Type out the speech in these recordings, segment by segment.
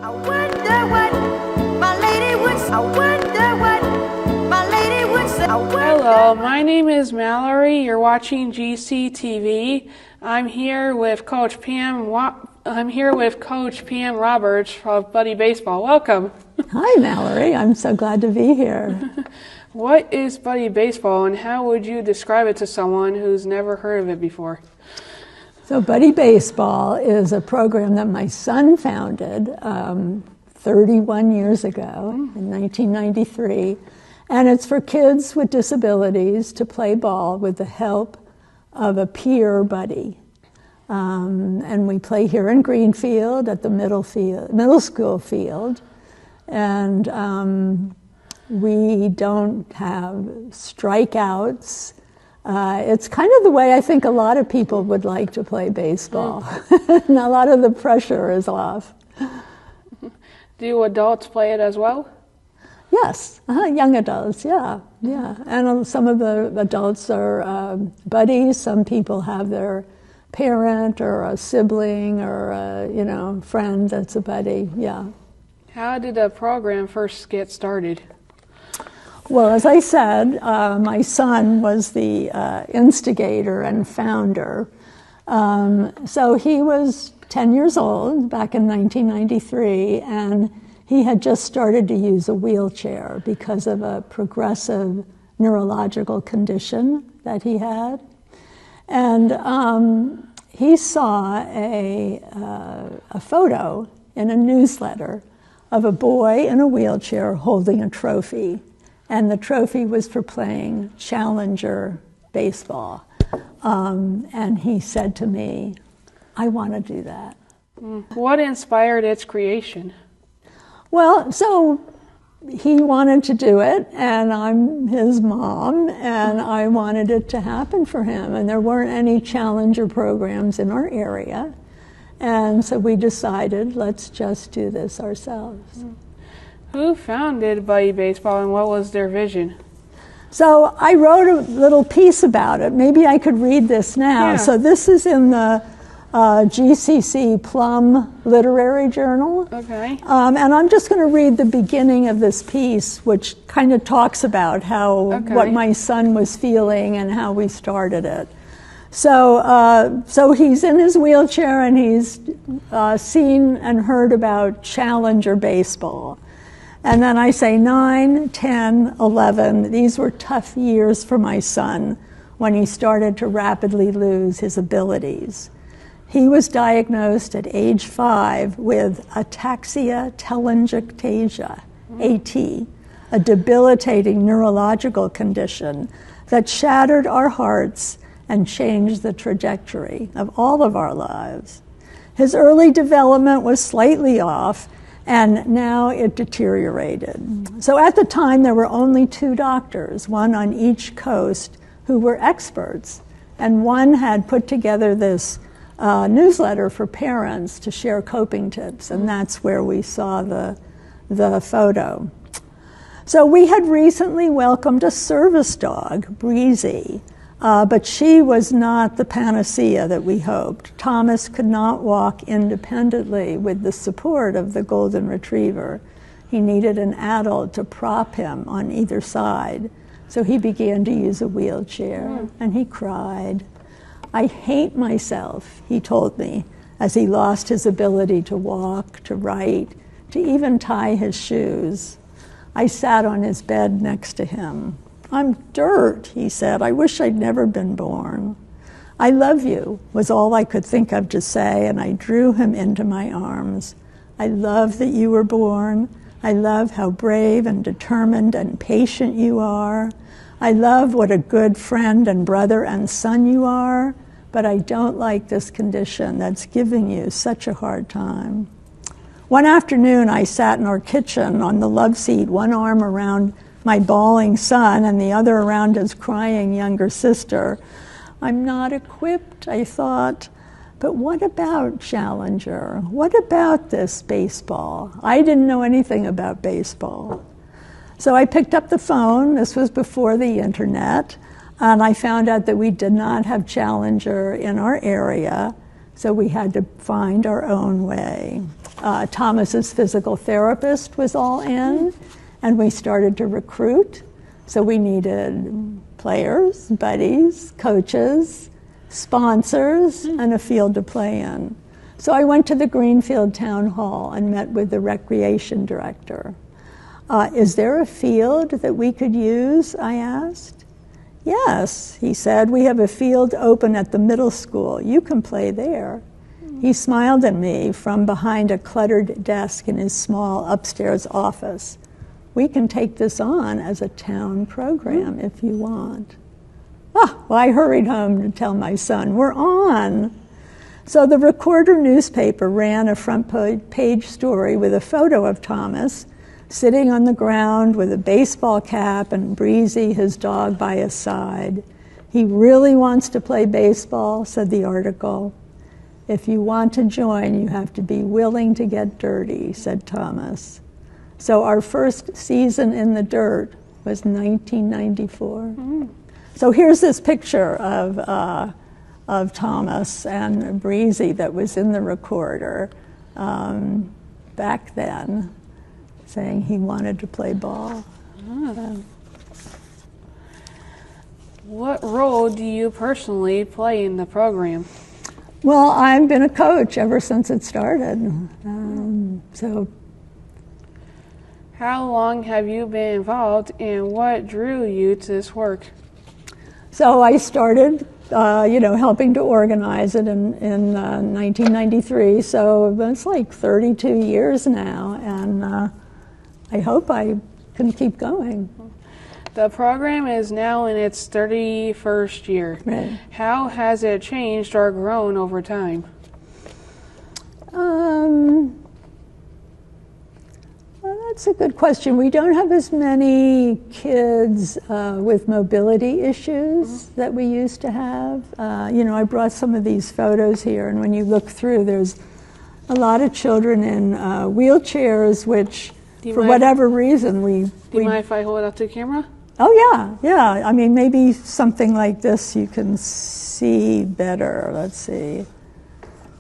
I wonder what my lady would say. I wonder what my lady would say. Hello, my name is Mallory. You're watching GCTV. I'm here with Coach Pam Roberts of Buddy Baseball. Welcome. Hi, Mallory. I'm so glad to be here. What is Buddy Baseball, and how would you describe it to someone who's never heard of it before? So Buddy Baseball is a program that my son founded 31 years ago in 1993. And it's for kids with disabilities to play ball with the help of a peer buddy. And we play here in Greenfield at the middle school field. And we don't have strikeouts. It's kind of the way I think a lot of people would like to play baseball. And a lot of the pressure is off. Do adults play it as well? Yes, young adults, yeah. And some of the adults are buddies. Some people have their parent or a sibling or a friend that's a buddy, yeah. How did the program first get started? Well, as I said, my son was the instigator and founder. So he was 10 years old back in 1993, and he had just started to use a wheelchair because of a progressive neurological condition that he had. And he saw a photo in a newsletter of a boy in a wheelchair holding a trophy. And the trophy was for playing challenger baseball. And he said to me, I want to do that. What inspired its creation? Well, so he wanted to do it, and I'm his mom, and I wanted it to happen for him. And there weren't any challenger programs in our area. And so we decided, let's just do this ourselves. Who founded Buddy Baseball, and what was their vision? So I wrote a little piece about it. Maybe I could read this now. Yeah. So this is in the GCC Plum Literary Journal. Okay. And I'm just going to read the beginning of this piece, which kind of talks about what my son was feeling and how we started it. So he's in his wheelchair, and he's seen and heard about challenger baseball. And then I say 9, 10, 11, these were tough years for my son when he started to rapidly lose his abilities. He was diagnosed at age 5 with ataxia telangiectasia, AT, a debilitating neurological condition that shattered our hearts and changed the trajectory of all of our lives. His early development was slightly off, and now it deteriorated. So at the time, there were only 2 doctors, one on each coast, who were experts. And one had put together this newsletter for parents to share coping tips, and that's where we saw the photo. So we had recently welcomed a service dog, Breezy, but she was not the panacea that we hoped. Thomas could not walk independently with the support of the golden retriever. He needed an adult to prop him on either side. So he began to use a wheelchair, and he cried. I hate myself, he told me, as he lost his ability to walk, to write, to even tie his shoes. I sat on his bed next to him. I'm dirt, he said. I wish I'd never been born. I love you, was all I could think of to say, and I drew him into my arms. I love that you were born. I love how brave and determined and patient you are. I love what a good friend and brother and son you are, but I don't like this condition that's giving you such a hard time. One afternoon, I sat in our kitchen on the love seat, one arm around my bawling son and the other around his crying younger sister. I'm not equipped, I thought, but what about challenger? What about this baseball? I didn't know anything about baseball. So I picked up the phone, this was before the internet, and I found out that we did not have challenger in our area. So we had to find our own way. Thomas's physical therapist was all in, and we started to recruit. So we needed players, buddies, coaches, sponsors, and a field to play in. So I went to the Greenfield Town Hall and met with the recreation director. Is there a field that we could use, I asked. Yes, he said, we have a field open at the middle school. You can play there. He smiled at me from behind a cluttered desk in his small upstairs office. We can take this on as a town program if you want. Well, I hurried home to tell my son, we're on. So the Recorder newspaper ran a front page story with a photo of Thomas sitting on the ground with a baseball cap and Breezy, his dog, by his side. He really wants to play baseball, said the article. If you want to join, you have to be willing to get dirty, said Thomas. So our first season in the dirt was 1994. So here's this picture of Thomas and Breezy that was in the Recorder back then, saying he wanted to play ball. What role do you personally play in the program? Well, I've been a coach ever since it started. How long have you been involved, and what drew you to this work? So I started, helping to organize it in 1993. So it's like 32 years now, and I hope I can keep going. The program is now in its 31st year. Right. How has it changed or grown over time? Well, that's a good question. We don't have as many kids with mobility issues that we used to have. I brought some of these photos here, and when you look through, there's a lot of children in wheelchairs, which, for whatever reason, Do you mind if I hold it up to the camera? Oh, yeah. I mean, maybe something like this you can see better. Let's see.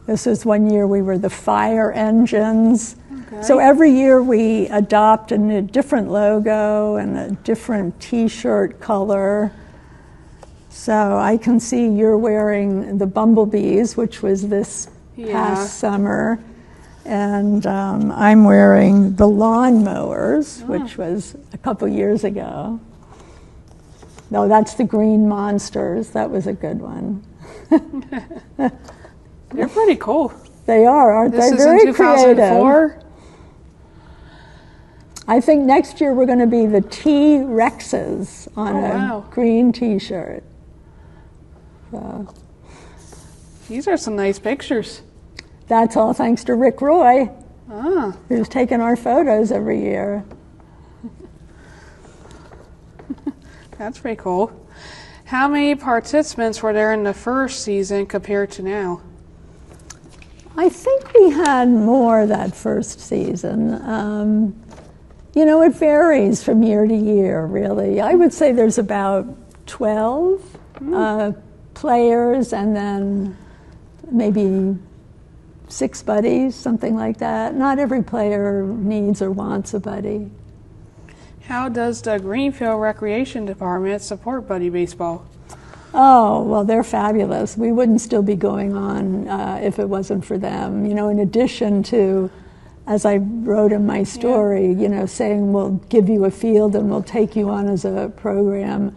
This was one year we were the fire engines. Okay. So every year we adopt a different logo and a different T-shirt color. So I can see you're wearing the bumblebees, which was this past summer. And I'm wearing the lawnmowers, which was a couple years ago. No, that's the green monsters. That was a good one. They're pretty cool. They are, aren't they? Very in 2004? Creative. I think next year we're going to be the T-Rexes on a green T-shirt. So. These are some nice pictures. That's all thanks to Rick Roy, who's taken our photos every year. That's pretty cool. How many participants were there in the first season compared to now? I think we had more that first season. It varies from year to year, really. I would say there's about 12 players, and then maybe 6 buddies, something like that. Not every player needs or wants a buddy. How does the Greenfield Recreation Department support buddy baseball? Oh, well, they're fabulous. We wouldn't still be going on if it wasn't for them. In addition to, as I wrote in my story, saying we'll give you a field and we'll take you on as a program.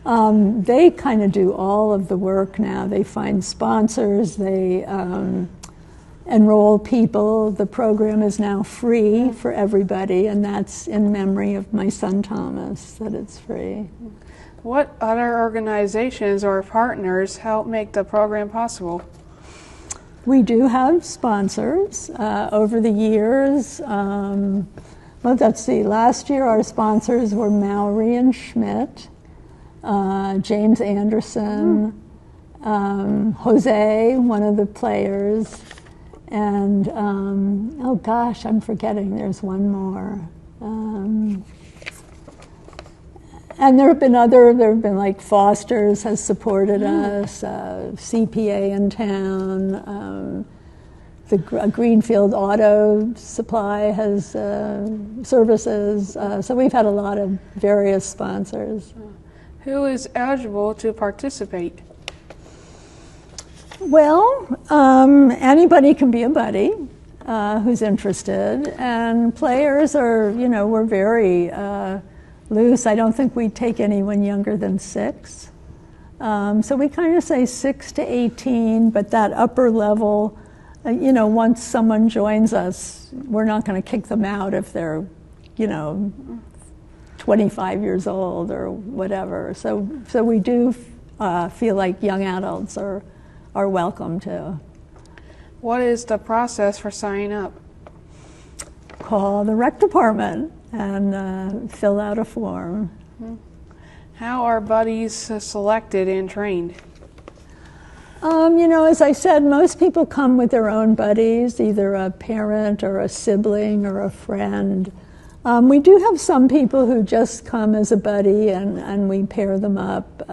They kind of do all of the work now. They find sponsors, they enroll people. The program is now free for everybody, and that's in memory of my son Thomas, that it's free. What other organizations or partners help make the program possible? We do have sponsors over the years. Let's see, last year our sponsors were Malerie and Schmidt, James Anderson, Jose, one of the players, and oh gosh, I'm forgetting, there's one more. And there have been like Foster's has supported us, CPA in town, the Greenfield Auto Supply has services. So we've had a lot of various sponsors. Who is eligible to participate? Well, anybody can be a buddy who's interested, and players are, we're very loose. I don't think we take anyone younger than 6. So we kind of say 6 to 18, but that upper level, once someone joins us, we're not going to kick them out if they're, 25 years old or whatever. So we do feel like young adults are welcome too. What is the process for signing up? Call the rec department and fill out a form. How are buddies selected and trained? As I said, most people come with their own buddies, either a parent or a sibling or a friend. We do have some people who just come as a buddy and we pair them up.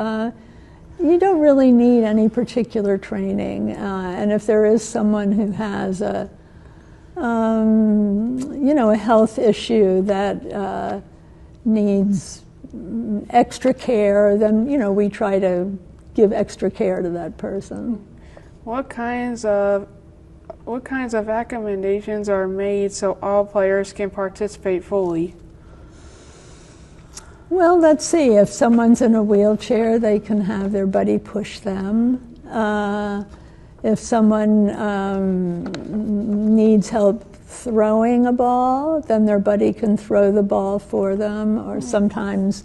You don't really need any particular training. And if there is someone who has a health issue that needs extra care, then, we try to give extra care to that person. What kinds of accommodations are made so all players can participate fully? Well, let's see. If someone's in a wheelchair, they can have their buddy push them. If someone needs help throwing a ball, then their buddy can throw the ball for them. Or sometimes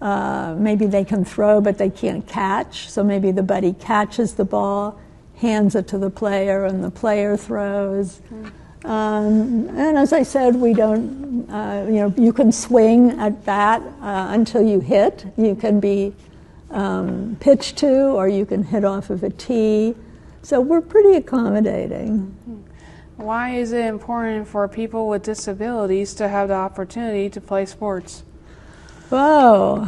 maybe they can throw, but they can't catch. So maybe the buddy catches the ball, hands it to the player, and the player throws. And as I said, we don't, you can swing at bat until you hit. You can be pitched to, or you can hit off of a tee. So we're pretty accommodating. Why is it important for people with disabilities to have the opportunity to play sports? Well,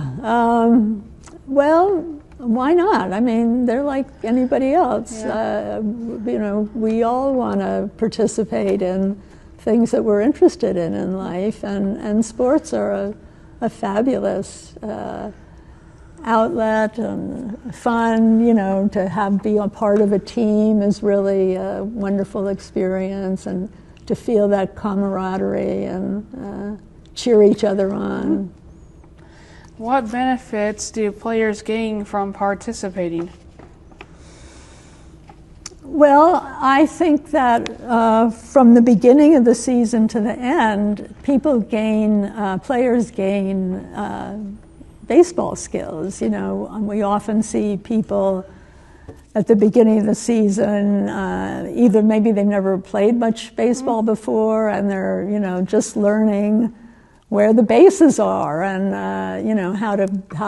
why not? I mean, they're like anybody else. Yeah. We all want to participate in things that we're interested in life, and sports are a fabulous outlet and fun. To be a part of a team is really a wonderful experience, and to feel that camaraderie and cheer each other on. What benefits do players gain from participating? Well, I think that from the beginning of the season to the end, players gain baseball skills. We often see people at the beginning of the season, either maybe they've never played much baseball before, and they're, just learning where the bases are and how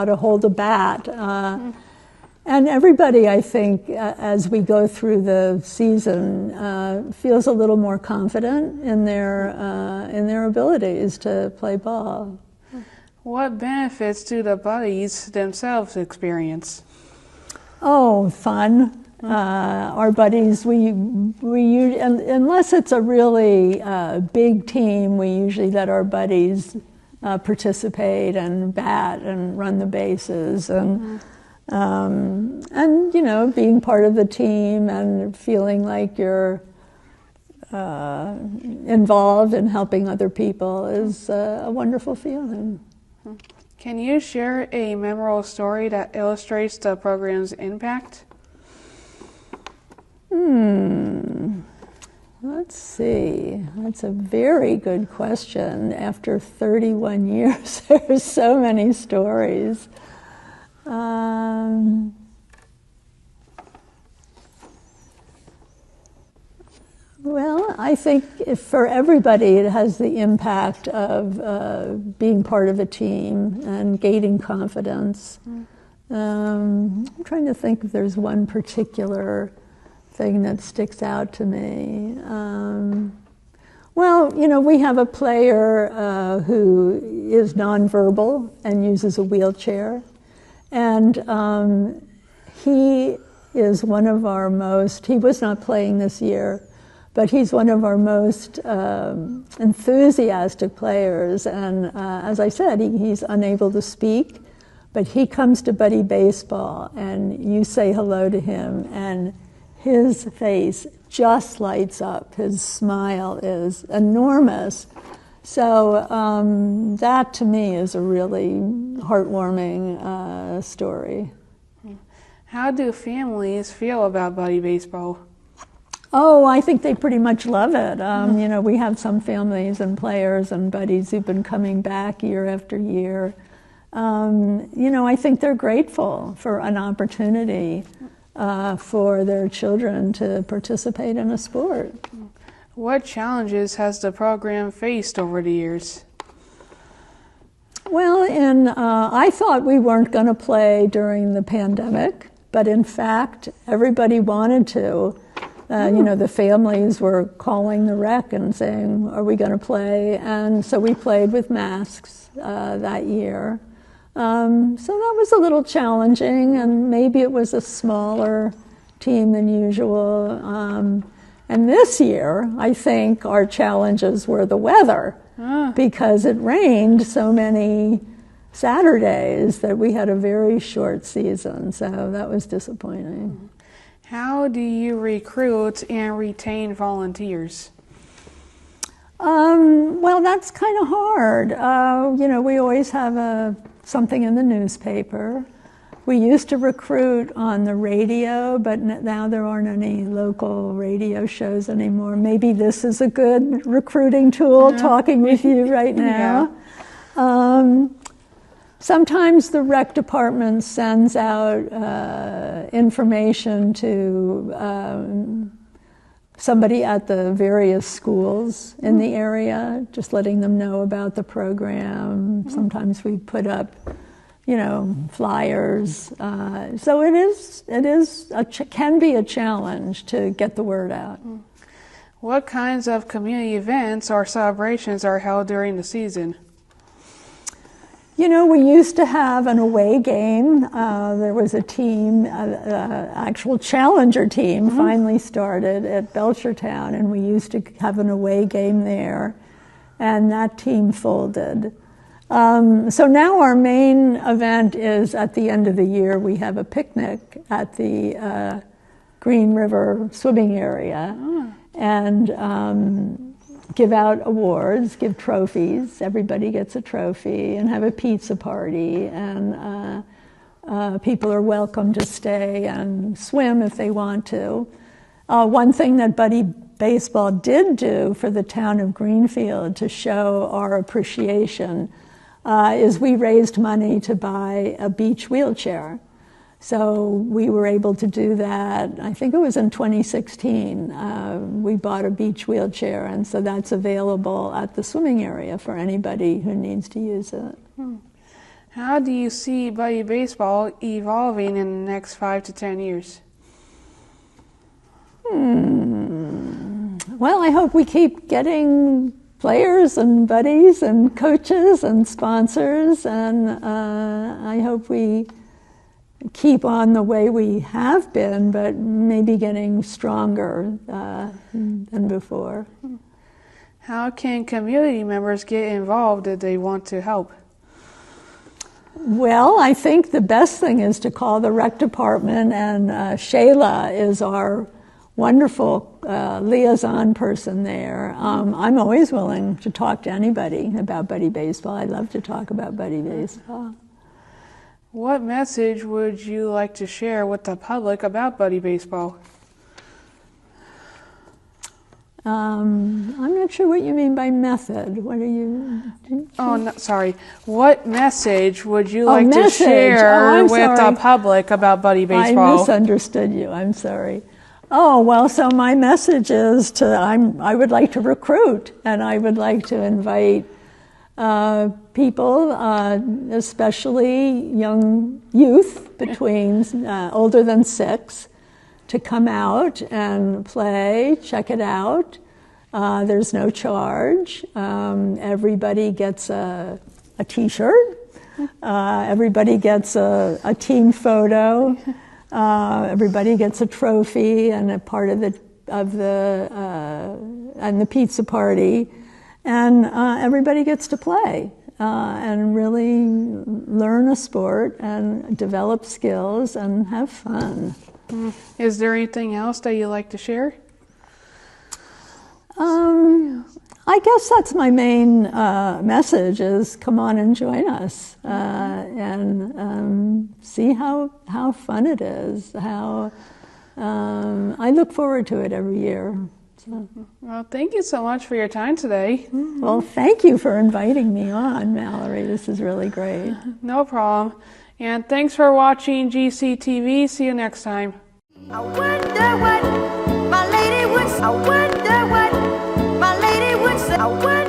to hold a bat, and everybody, I think, as we go through the season, feels a little more confident in their abilities to play ball. What benefits do the buddies themselves experience? Oh, fun. Our buddies, unless it's a really big team, we usually let our buddies participate and bat and run the bases, and being part of the team and feeling like you're involved in helping other people is a wonderful feeling. Can you share a memorable story that illustrates the program's impact? Let's see. That's a very good question. After 31 years, there's so many stories. Well, I think for everybody, it has the impact of being part of a team and gaining confidence. I'm trying to think if there's one particular thing that sticks out to me. Well, you know, we have a player who is nonverbal and uses a wheelchair. And he is one of our most, he was not playing this year, but he's one of our most enthusiastic players. And as I said, he's unable to speak, but he comes to Buddy Baseball and you say hello to him and his face just lights up. His smile is enormous. So that to me is a really heartwarming story. How do families feel about Buddy Baseball? Oh, I think they pretty much love it. You know, we have some families and players and buddies who've been coming back year after year. You know, I think they're grateful for an opportunity for their children to participate in a sport. What challenges has the program faced over the years? Well, I thought we weren't going to play during the pandemic, but in fact, everybody wanted to. You know, the families were calling the rec and saying, are we going to play? And so we played with masks that year. So that was a little challenging, and maybe it was a smaller team than usual. And this year, I think our challenges were the weather, because it rained so many Saturdays that we had a very short season, so that was disappointing. How do you recruit and retain volunteers? Well, that's kind of hard. You know, we always have something in the newspaper. We used to recruit on the radio, but now there aren't any local radio shows anymore. Maybe this is a good recruiting tool, talking with you right now. Sometimes the rec department sends out information to somebody at the various schools in the area, just letting them know about the program. Sometimes we put up, you know, flyers. So it can be a challenge to get the word out. What kinds of community events or celebrations are held during the season? You know, we used to have an away game. There was a team, actual challenger team, finally started at Belchertown, and we used to have an away game there, and that team folded. So now our main event is at the end of the year. We have a picnic at the Green River swimming area, and give out awards, give trophies. Everybody gets a trophy, and have a pizza party, and people are welcome to stay and swim if they want to. One thing that Buddy Baseball did do for the town of Greenfield to show our appreciation is we raised money to buy a beach wheelchair. So we were able to do that, I think it was in 2016. We bought a beach wheelchair, and so that's available at the swimming area for anybody who needs to use it. How do you see Buddy Baseball evolving in the next 5 to 10 years? Well, I hope we keep getting players and buddies and coaches and sponsors, and I hope we keep on the way we have been, but maybe getting stronger than before. How can community members get involved if they want to help? Well, I think the best thing is to call the rec department, and Shayla is our wonderful liaison person there. I'm always willing to talk to anybody about Buddy Baseball. I love to talk about Buddy Baseball. What message would you like to share with the public about Buddy Baseball? I'm not sure what you mean by method. What are you? Oh, no, sorry. What message would you like to share with the public about Buddy Baseball? I misunderstood you. I'm sorry. Oh, well, so my message is I would like to recruit, and I would like to invite people, especially young youth between older than 6, to come out and play, check it out. There's no charge. Everybody gets a T-shirt. Everybody gets a team photo. Everybody gets a trophy and a part of the pizza party, and everybody gets to play and really learn a sport and develop skills and have fun. Is there anything else that you'd like to share? I guess that's my main message is come on and join us and see how fun it is. I look forward to it every year. So. Well, thank you so much for your time today. Well, thank you for inviting me on, Mallory. This is really great. No problem. And thanks for watching GCTV. See you next time. I wonder what my lady would say. I wonder what my lady would say. I wonder